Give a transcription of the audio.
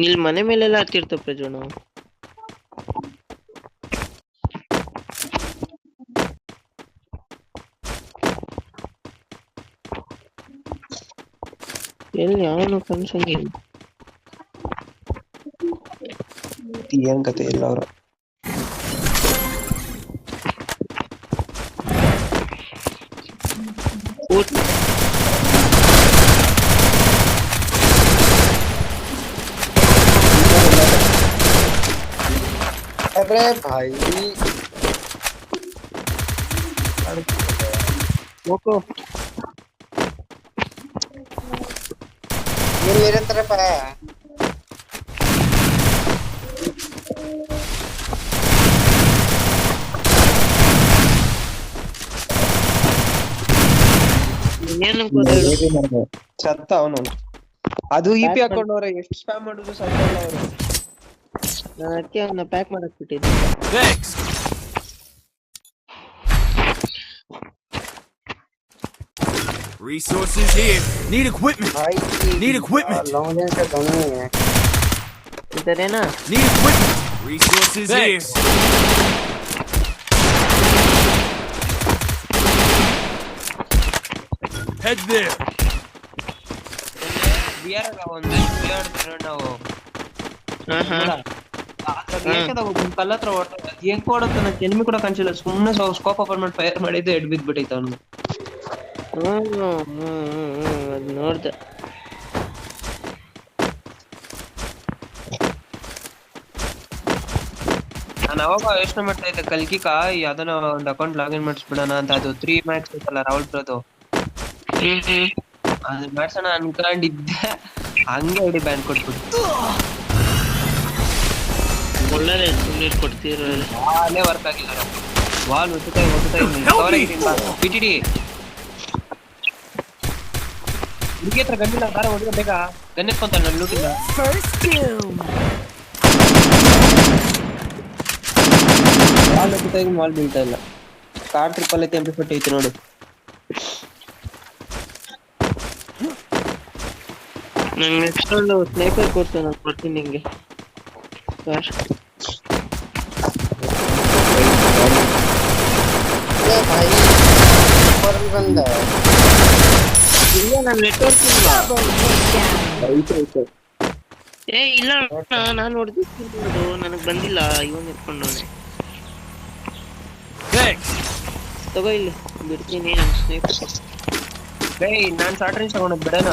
ಇಲ್ಲಿ ಮನೆ ಮೇಲೆಲ್ಲ ಹತ್ತಿರ್ತಾವ ಪ್ರಜ್ವಲ್. ಎಲ್ಲಿ ಅವನು ಕನ್ಸಂಗೆ ಏನ್ ಕತೆ ಇಲ್ಲ ಅವ್ರ. अरे भाई ಹೋಗೋ ये मेरे तरफ है. ಸತ್ತ ಅವನು. ಅದು ಇಪಿ ಹಾಕೊಂಡವ್ರೆ, ಎಷ್ಟು ಸ್ಪ್ಯಾಮ್ ಮಾಡಿದ್ರು ಸತ್ತಲ್ಲ ಅವರು. ನಾನು ಅದಕ್ಕೆ ಅವನ್ನ ಪ್ಯಾಕ್ ಮಾಡಕ್ ಬಿಟ್ಟಿದ್ದೆ. Resources here. Need equipment. Need equipment. लौंडे से दोनों ही हैं. इधर है ना. Need equipment. Resources here. Head there. Beer ಒಂದು ಬಿಯರ್ ನಾವು ಕಲ್ಲ ಹತ್ರ ಹೆಂಗ್ ಕೊಡುತ್ತೆ ನನಗೆ ಎನಿಮಿ ಕೂಡ ಕಾಣಿಸಿಲ್ಲ. ಸುಮ್ಮನೆ ಸ್ಕೋಪ್ ಓಪನ್ ಮಾಡಿ ಫೈರ್ ಮಾಡಿದ್ದು ಎಡ್ ಬಿದ್ಬಿಟ್ಟೈತೆ ಅವನು. ಅದ್ ನೋಡ್ದೆ. ನಾನು ಅವಾಗ ಯೋಚನೆ ಮಾಡ್ತಾ ಇದ್ದೆ ಕಲ್ಕಿಕಾ ಯಾವ್ದನ ಒಂದು ಅಕೌಂಟ್ ಲಾಗಿನ್ ಮಾಡಿಸ್ಬಿಡೋಣ ಅಂತ. ಅದು 3 ಮ್ಯಾಕ್ಸ್ ಐತಲ್ಲ ರಾಹುಲ್ ಬ್ರದು, ಅದು ಮಾಡ್ಸೋಣ ಅನ್ಕೊಂಡಿದ್ದೆ. ಹಂಗೆ ಐಡಿ ಬ್ಯಾನ್ ಕೊಟ್ಬಿಟ್ಟು ಒಳ್ಳೆ ಸುಮ್ಮನೆ ಕೊಡ್ತೀರ. ವಾಲೇ ವರ್ಕ್ ಆಗಿಲ್ಲ. ವಾಲ್ ಒತ್ತುತ್ತಾ ಪಿಟಿಡಿ ಹುಡುಗಿ ಹತ್ರ ಗಂಡಿಲ್ಲ. ದಾರ ಹೊಡಿದ ಬೇಗ ಗನ್ ಎತ್ಕೊಂತಾನೆ ನನ್ನ ಲೂಟಿಂದ. ವಾಲ್ ಒತ್ತುತ್ತಾ ಈಗ ವಾಲ್ ಬೀಳ್ತಾ ಇಲ್ಲ. ಕಾರ್ ಟ್ರಿಪಲ್ ಐತೆ ಎಂಪಿ ಐತಿ ನೋಡು. ನಂಗೆ ನೆಕ್ಸ್ಟ್ ಒಂದು ಸ್ನೈಪರ್ ಕೊಡ್ತು, ನಾನು ಕೊಡ್ತೀನಿ ನಿಂಗೆ. भाई ऊपर भी बंदा है. ಇಲ್ಲ ನನ್ನ ನೆಟ್ವರ್ಕ್ ಇಲ್ವಾ? ಏ ಇಲ್ಲ ನಾನು ಹೊಡೆದಿದ್ದು ನನಗೆ ಬಂದಿಲ್ಲ. ಇವನ್ ಇಟ್ಕೊಂಡವನೆ. ತಗೋ ಇಲ್ಲಿ ಬಿಡ್ತೀನಿ ನನ್ನ ಸ್ನೇಹಿತ. ನಾನ್ ಶಾರ್ಟ್ ರೇಂಜ್ ತಗೊಂಡ್ ಬಿಡೋಣ.